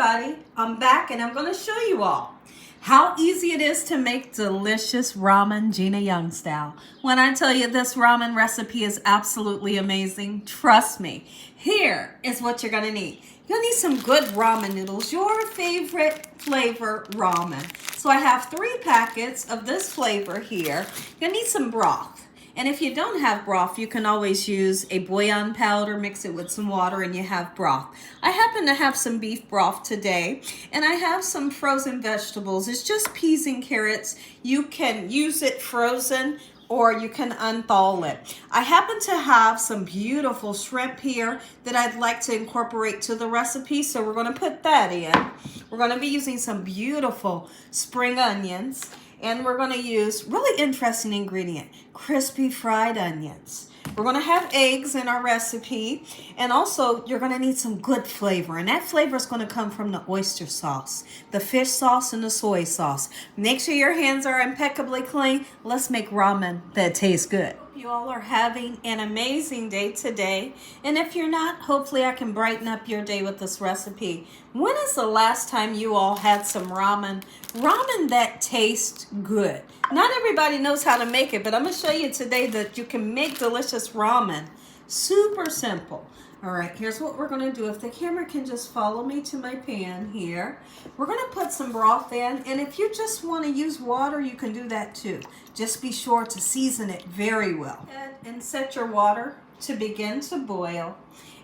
everybody, I'm back and I'm going to show you all how easy it is to make delicious ramen Gina Young style. When I tell you this ramen recipe is absolutely amazing, trust me. Here is what you're going to need. You'll need some good ramen noodles, your favorite flavor ramen. So I have 3 packets of this flavor here. You'll need some broth. And if you don't have broth, you can always use a bouillon powder, mix it with some water, and you have broth. I happen to have some beef broth today, and I have some frozen vegetables. It's just peas and carrots. You can use it frozen, or you can unthaw it. I happen to have some beautiful shrimp here that I'd like to incorporate to the recipe, so we're going to put that in. We're going to be using some beautiful spring onions. And we're going to use really interesting ingredient, crispy fried onions. We're going to have eggs in our recipe. And also, you're going to need some good flavor. And that flavor is going to come from the oyster sauce, the fish sauce, and the soy sauce. Make sure your hands are impeccably clean. Let's make ramen that tastes good. You all are having an amazing day today. And if you're not, hopefully I can brighten up your day with this recipe. When is the last time you all had some ramen? Ramen that tastes good. Not everybody knows how to make it, but I'm going to show you today that you can make delicious ramen. Super simple. All right, here's what we're going to do. If the camera can just follow me to my pan here, we're going to put some broth in. And if you just want to use water, you can do that too. Just be sure to season it very well. And set your water to begin to boil.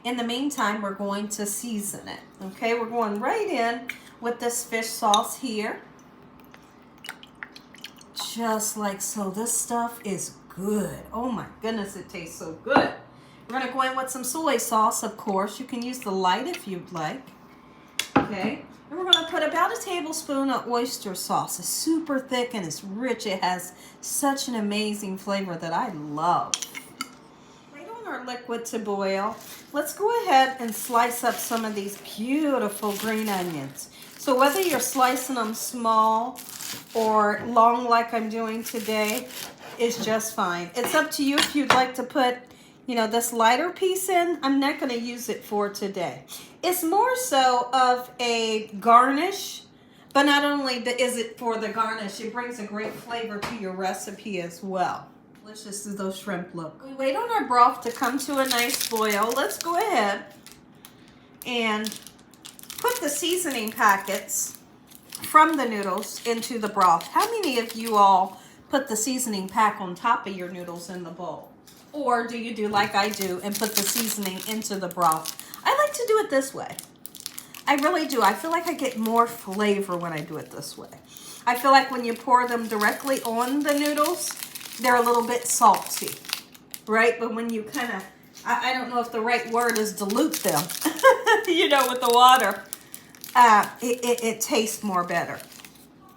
In the meantime, we're going to season it. Okay, we're going right in with this fish sauce here. Just like so. This stuff is good. Oh my goodness, it tastes so good. We're going to go in with some soy sauce, of course. You can use the light if you'd like. Okay. And we're going to put about a tablespoon of oyster sauce. It's super thick and it's rich. It has such an amazing flavor that I love. Wait on our liquid to boil. Let's go ahead and slice up some of these beautiful green onions. So whether you're slicing them small or long like I'm doing today is just fine. It's up to you if you'd like to put this lighter piece in. I'm not going to use it for today. It's more so of a garnish, but not only is it for the garnish, it brings a great flavor to your recipe as well. Delicious as those shrimp look. We wait on our broth to come to a nice boil. Let's go ahead and put the seasoning packets from the noodles into the broth. How many of you all put the seasoning pack on top of your noodles in the bowl? Or do you do like I do and put the seasoning into the broth? I like to do it this way. I really do. I feel like I get more flavor when I do it this way. I feel like when you pour them directly on the noodles, they're a little bit salty, right? But when you kind of, I don't know if the right word is dilute them, with the water, it tastes more better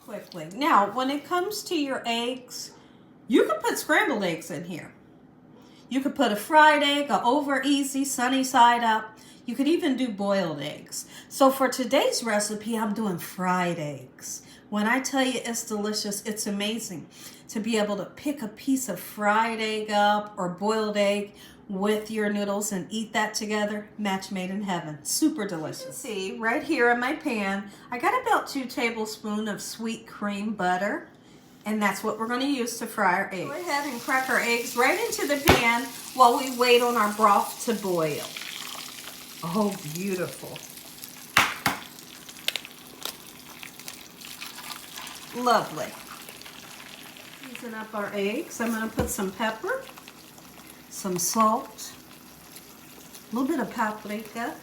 quickly. Now, when it comes to your eggs, you can put scrambled eggs in here. You could put a fried egg, a over easy, sunny side up. You could even do boiled eggs. So for today's recipe, I'm doing fried eggs. When I tell you it's delicious, it's amazing to be able to pick a piece of fried egg up or boiled egg with your noodles and eat that together. Match made in heaven. Super delicious. See, right here in my pan, I got about 2 tablespoons of sweet cream butter. And that's what we're going to use to fry our eggs. Go ahead and crack our eggs right into the pan while we wait on our broth to boil. Oh, beautiful. Lovely. Season up our eggs. I'm going to put some pepper, some salt, a little bit of paprika,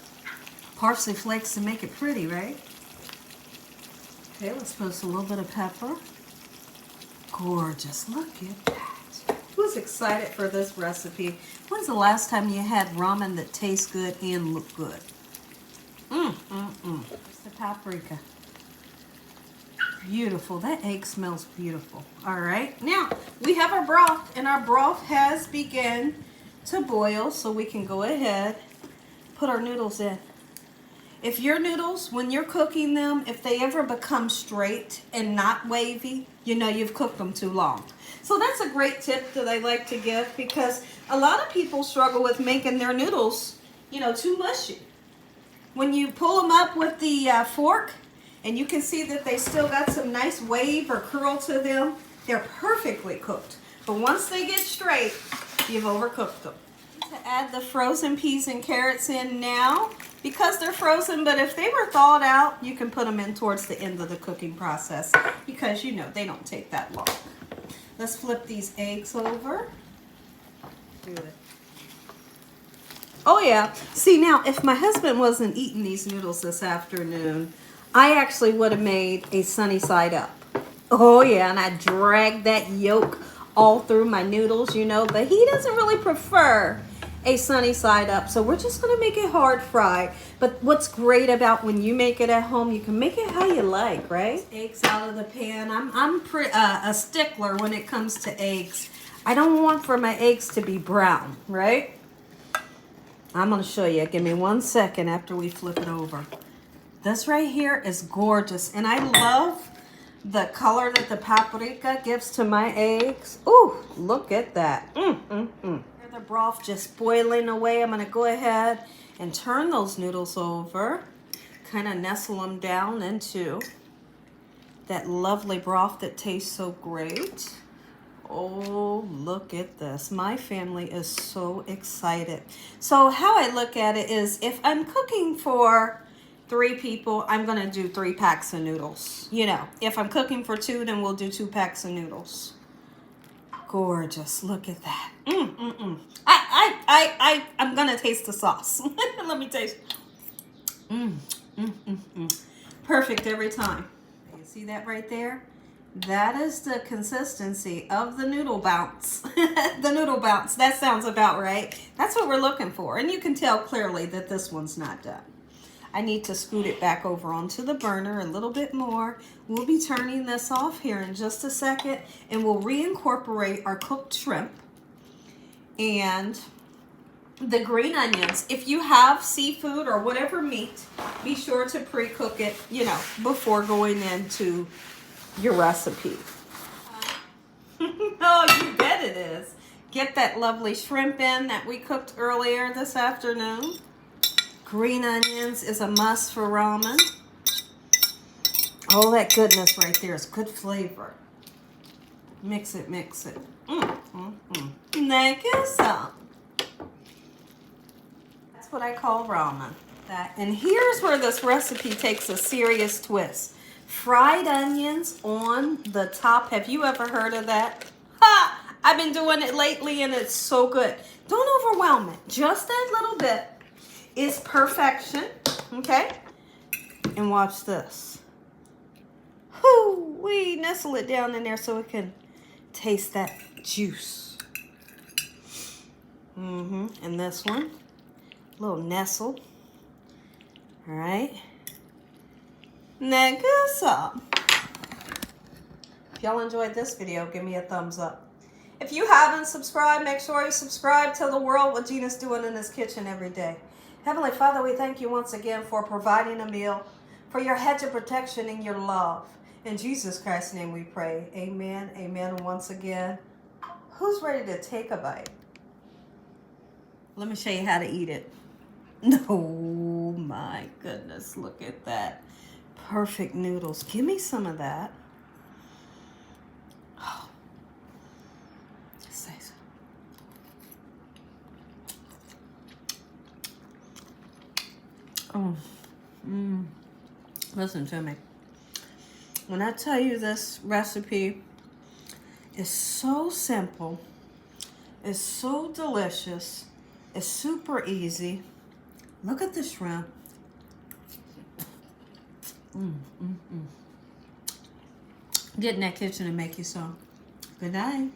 parsley flakes to make it pretty, right? Okay, let's put a little bit of pepper. Gorgeous. Look at that. Who's excited for this recipe? When's the last time you had ramen that tastes good and look good? It's the paprika. Beautiful. That egg smells beautiful. All right. Now, we have our broth, and our broth has begun to boil, so we can go ahead, put our noodles in. If your noodles, when you're cooking them, if they ever become straight and not wavy, you've cooked them too long. So that's a great tip that I like to give, because a lot of people struggle with making their noodles, too mushy. when you pull them up with the fork, and you can see that they still got some nice wave or curl to them, they're perfectly cooked. But once they get straight, you've overcooked them. To add the frozen peas and carrots in now because they're frozen, but if they were thawed out, you can put them in towards the end of the cooking process because you know they don't take that long. Let's flip these eggs over. Good. Oh yeah. See now, if my husband wasn't eating these noodles this afternoon, I actually would have made a sunny side up. Oh yeah, and I dragged that yolk all through my noodles, you know, but he doesn't really prefer a sunny side up, so we're just gonna make it hard fried. But what's great about when you make it at home, you can make it how you like, right? Eggs out of the pan. I'm a stickler when it comes to eggs. I don't want for my eggs to be brown, right? I'm gonna show you. Give me 1 second after we flip it over. This right here is gorgeous, and I love the color that the paprika gives to my eggs. Ooh, look at that. The broth just boiling away. I'm going to go ahead and turn those noodles over, kind of nestle them down into that lovely broth that tastes so great. Oh, look at this. My family is so excited. So how I look at it is if I'm cooking for 3 people, I'm going to do 3 packs of noodles. You know, if I'm cooking for 2, then we'll do 2 packs of noodles. Gorgeous. Look at that. I'm going to taste the sauce. Let me taste. Perfect every time. You see that right there? That is the consistency of the noodle bounce. The noodle bounce. That sounds about right. That's what we're looking for. And you can tell clearly that this one's not done. I need to scoot it back over onto the burner a little bit more. We'll be turning this off here in just a second, and we'll reincorporate our cooked shrimp and the green onions. If you have seafood or whatever meat, be sure to pre-cook it, you know, before going into your recipe. Oh, you bet it is. Get that lovely shrimp in that we cooked earlier this afternoon. Green onions is a must for ramen. All that goodness right there is good flavor. Mix it, mix it. Thank you some. That's what I call ramen. And here's where this recipe takes a serious twist. Fried onions on the top. Have you ever heard of that? Ha! I've been doing it lately and it's so good. Don't overwhelm it. Just that little bit is perfection, okay? And watch this. We nestle it down in there so it can taste that juice. And this one, a little nestle. All right. Now, good some. If y'all enjoyed this video, give me a thumbs up. If you haven't subscribed, make sure you subscribe. Tell the world what Gina's doing in this kitchen every day. Heavenly Father, we thank you once again for providing a meal, for your hedge of protection and your love. In Jesus Christ's name we pray. Amen, amen. And once again, who's ready to take a bite? Let me show you how to eat it. Oh my goodness, look at that. Perfect noodles. Give me some of that. Oh, just say so. Listen to me. When I tell you this recipe is so simple, it's so delicious, it's super easy. Look at the shrimp. Get in that kitchen and make you some. Good night.